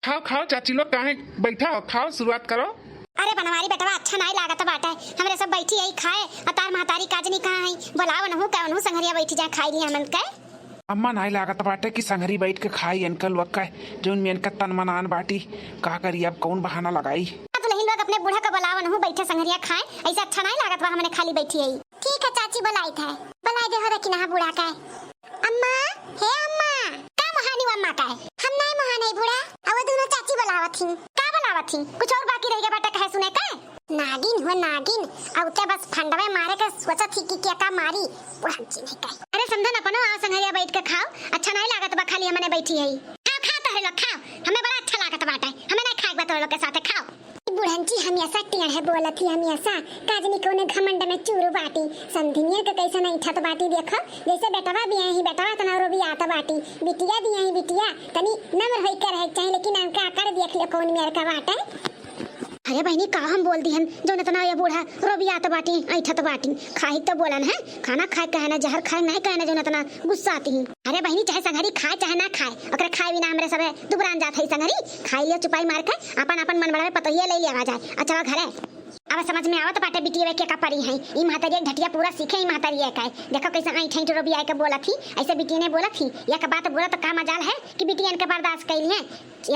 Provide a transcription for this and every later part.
खाओ खाओ चाची लोग काहे बैठा हो, खाओ शुरुआत करो। अरे बनवारी बेटवा अच्छा नहीं लागत बाटा है, हमरे सब बैठी यही खाए। अतार महतारी काजनी कहाँ है, बोलाव नहु कहनु संगरिया बैठी जा खाई ली हमन के। अम्मा नहीं लागत बाटे कि संगरी बैठ के खाई अंकल वक्का जोन में इनका तन मन आन बाटी का करी, अब कौन बहाना लगाई। तो नहीं लोग अपने बूढ़ा का बोलाव नहु बैठे संगरिया खाए, ऐसा अच्छा नहीं लागत बा हमने खाली बैठी है। ठीक है चाची बुलाई था, बुलाई दे हो रखी ना बूढ़ा का। अम्मा हे अम्मा का महानी अम्मा का है, हम नहीं महानी बूढ़ा अब दोनों चाची बुलावत थी। का बुलावत थी, कुछ और बाकी रह गया बेटा कहे सुने का। नागिन हो नागिन, अब क्या बस फंडवे मारे के सोचा थी कि क्या का मारी बुढ़ा जी नहीं कहे। अरे समझा ना अपनो आओ संगरिया बैठ के खाओ, अच्छा नहीं लागत बा खाली हमने बैठी है। खाओ खाओ तोरे लोग खाओ, हमें बड़ा अच्छा लागत बाटा है, हमें नहीं खाएगा तोरे लोग के साथ खाओ। बुढ़ंची हम ऐसा टेढ़ है बोलत थी, हम ऐसा काजनी कोने घमंड में चूरू बाटी संधिनिया के कैसे नहीं छत बाटी देखो, जैसे बेटवा भी है ही बेटवा तनारो भी आता बाटी, बिटिया भी है बिटिया तनी नम्र होई कर है चाहे, लेकिन उनका आकर देख लो कौन मेरे का बाटा है। अरे बहनी का हम बोल दी हम जो इतना ये बूढ़ा रोबिया तो बाटी ऐठा तो बाटी खाई तो बोलन है, खाना खाए कहना जहर खाए नहीं कहना जो इतना गुस्सा आती है। अरे बहनी चाहे संगरी खाए चाहे ना खाए, ओकरे खाए बिना हमरे सबे दुबरान जात है संगरी, खाई लियो चुपाई मार के अपन अपन मन बड़ा में पतोहिया ले लिया जाए। अच्छा घरे अब समझ में आवत बाटे बिटिया के का परी है, ई महतरिया ढटिया पूरा सीखे ई महतरिया का देखो कैसे आई ठई रोबिया के बोला थी, ऐसे बिटिया ने बोला थी। एक बात बोला तो का मजाल है कि बिटिया इनके बर्दाश्त कैली है,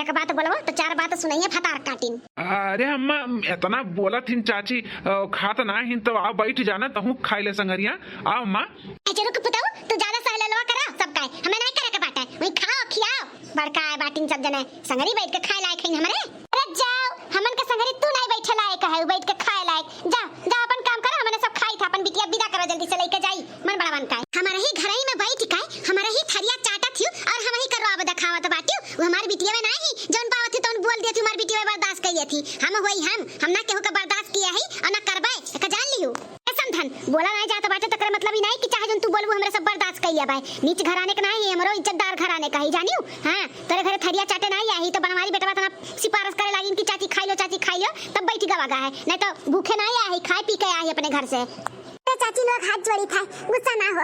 एक बात बोलो तो चार बात सुनाइए फटार काटिन। अरे अम्मा इतना बोला थी चाची खात ना ही तो आओ बैठ जाना तहु खाई ले संगरिया आओ अम्मा। ऐसे रुक पुताऊ तू ज्यादा सहले लो करा सब काय हमें नहीं करे के बाटा वही खाओ खियाओ बड़का है बाटिन सब जने संगरी बैठ के खाए लायक है हमरे। अरे जाओ हमन के संगरी तू नहीं बैठे लायक है, बैठ के खाए लायक जा जा अपन काम करो, हमने सब खाई था अपन बिटिया विदा करो जल्दी से लेके जाई मन बड़ा बन का हमारा ही घर ही में बैठ के हमारा ही थरिया चाटा थी और हम ही करवा दिखावत बाटी, वो हमारी बिटिया में नहीं जोन पावत थी तो बोल दिया थी हमारी बिटिया में बर्दाश्त कइए थी, हम होई हम ना केहू का बर्दाश्त किया है और ना करबे का जान लियो। समझन बोला नहीं जाता बाटे तकर मतलब ही नहीं कि चाहे जोन तू बोलबो हमरे सब बर्दाश्त कइया भाई, नीच घराने का नहीं हमरो इज्जतदार घराने का ही जानियो। हां तेरे घर थरिया चाटे नहीं आई तो बनवारी बेटवा तना सिफारिश करे लागिन कि चाची खाई लो तब बैठी गवागा है, नहीं तो भूखे नहीं आई खाए पी के आई अपने घर से। चाची लोग हाथ जोड़ी था, गुस्सा ना हो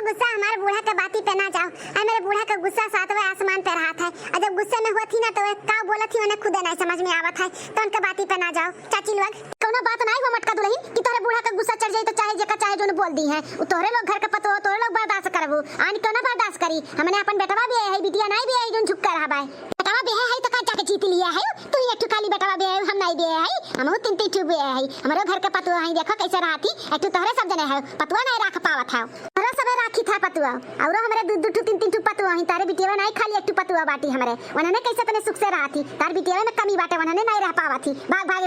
गुस्सा, हमारे बूढ़ा के बाती पे ना जाओ, और मेरे बूढ़ा का गुस्सा सातवें आसमान पे रहा था और जब गुस्से में हुआ थी ना तो का बोला थी उन्हें खुद नहीं समझ में आवत है, तो उनके बाती पे ना जाओ। चाची लोग कोनो बात नहीं हो मटका दुल्हन कि तोरे बूढ़ा का गुस्सा चढ़ जाए तो चाहे जेका चाहे जोन बोल दी है वो तोरे लोग घर का पतो तोरे लोग बर्दाश्त करबो आन क्यों ना बर्दाश्त करी, हमने अपन बेटवा भी है बिटिया नहीं भी है जोन झुक कर रहा भाई, बेटवा भी है तो का जाके जीत लिया है, तू ही एक खाली बेटवा भी है हम नहीं भी है, हम तीन तीन ठू भी है हमारे घर के पतो है देखो कैसे रहा थी एक तोरे सब जने है पतुआ नहीं रख पावत है, तोरे सबे राखी था पतुआ और हमरे दू दू तीन तीन ठू पतुआ है, तारे बिटिया नहीं खाली एक पतुआ बाटी हमरे उन्होंने कैसे तने सुख से रहा थी, तार बिटिया में कमी बाटे उन्होंने नहीं रह पावा थी, भाग भाग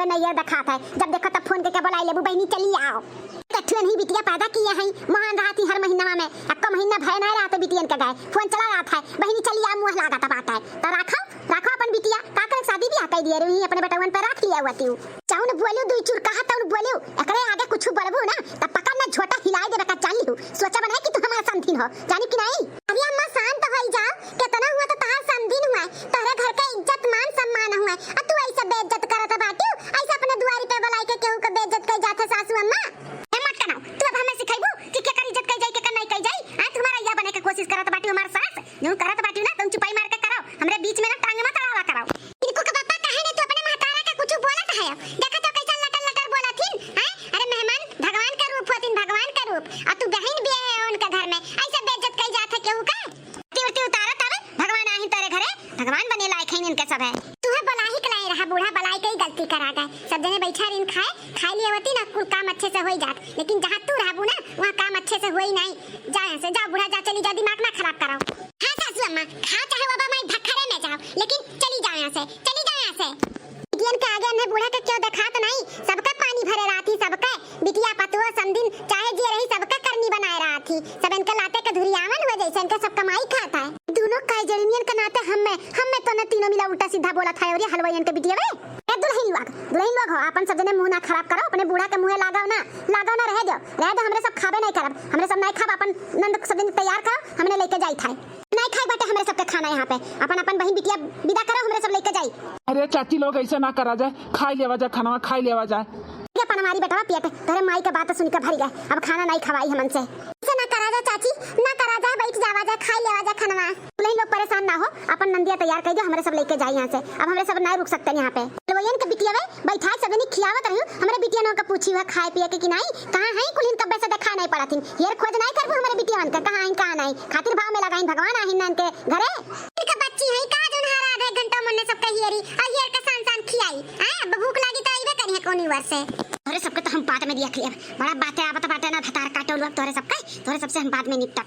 नैयर दिखा था, जब देखो तब फोन करके बुलाई लेबू बहनी चली आओ। तठुन ही बिटिया पैदा किया है महान रहा थी हर महीना में अक्का महीना भय नहीं रहा तो बिटियन का गए फोन चला रहा था बहनी चली आ मुंह लगा था बात है तो राखो अपन बिटिया का कर शादी भी कह दिए रही अपने बेटवन पे रख लिया हुआ तू चाहू न बोलियो दुई चूर कहा तो बोलियो एकरे आगे कुछ बोलबो ना तब पकड़ ना झोटा हिलाई देबे का चाली सोचा बनाए कि तू हमारा समधिन हो जानी कि नहीं। अरे अम्मा शांत हो जाओ, कितना हुआ तो तार समधिन हुआ तोरे घर का इज्जत मान सम्मान हुआ और तू ऐसा बेइज्जत करत बाटू, ऐसा अपने दुआरी पे बुलाई के केहू का बेइज्जत कर जात सासू अम्मा मत करना, तू अब हमें सिखाइबू कि क्या कर इज्जत कर जाए के नहीं कर जाए, आ तुम्हारा या बने के कोशिश करत बाटू हमार सास जो करत बाटू ना तुम चुपाई मार के कराओ हमरे बीच में ना टांग मत अड़ावा कराओ। इनको का पापा कहे ने तू अपने महतारा का कुछ बोलत है देखा तो कैसा लटर बोलथिन हैं, अरे मेहमान भगवान का रूप होतिन भगवान का रूप और तू बहन भी है उनका घर में ऐसा बेइज्जत कर जात है केहू का तिवती उतारा तब भगवान आही तेरे घरे भगवान बने लायक है इनके सब है, तू है बलाई के लाई रहा बूढ़ा बलाई के ही गलती करा गए सब जने बैठा रिन खाए लिए होती ना कुल काम अच्छे से हो ही जात, लेकिन जहाँ तू रहबू ना वहाँ काम अच्छे से हो ही नहीं, जा यहाँ से जाओ बूढ़ा जा चली जा दिमाग ना खराब कराओ। हाँ सासू अम्मा खा चाहे बाबा मैं भखरे में जाओ लेकिन चली जाओ यहाँ से चली जाओ यहाँ से। बिटियन के आगे हमने बूढ़ा का क्यों दिखा तो नहीं, सबका पानी भरे रहा थी सबका बिटिया पतुआ समदिन चाहे जी रही सबका करनी बनाए रहा थी, सब इनके लाते का धुरियावन हुआ जैसे इनका सब कमाई खाता है दोनों का जर्मियन का नाते हमें तो न तीनों मिला उल्टा सीधा बोला था और ये हलवाईन के बिटिया वे दुल्हन लोग हो अपन सब जने मुंह ना खराब करो, अपने बूढ़ा के मुंह लगाओ ना रह दो हमरे सब खाबे नहीं करब हमरे सब नहीं खाब अपन नंद सब दिन तैयार करो हमने लेके जाई था नहीं खाए बेटा हमरे सबके खाना यहाँ पे अपन बहन बिटिया विदा करो हमरे सब लेके जाई। अरे चाची लोग ऐसे ना करा जाए, खाई लेवा जाए खाना खाई लेवा जाए, अपन हमारी बेटा पिया तेरे माई के बात सुन के भर गए अब खाना नहीं खवाई हमन से ना करा जा चाची ना करा जा बैठ लावा जा खाई लेवा जा खाना। तुलही लोग परेशान ना हो, अपन नंदिया तैयार कर दो, हमरे सब लेके जाए यहाँ से। अब हमरे सब नहीं रुक सकते यहाँ पे। लोयन के बिटिया वे बैठा सब नहीं खियावत रही, हमरे बिटिया नो का पूछी हुआ खाए पिए के कि नहीं, कहां है कुलीन कब से देखा नहीं पड़ा थी। यार खोज नहीं करबो हमरे बिटिया वन के कहां है कहां नहीं, खातिर भाव में लगाइन भगवान आहिन नन के घरे। इनका बच्ची है का जोन हर आधे घंटा मन सब कहियरी और यार का सान खियाई हां। भूख लागी तो आइबे करी है कोनी वर से। तोरे सबके तो हम बात में दिया क्लियर, बड़ा बातें आवत बाटे ना भतार काटो लोग तोरे सबके, तोरे सबसे हम बात में निपटा।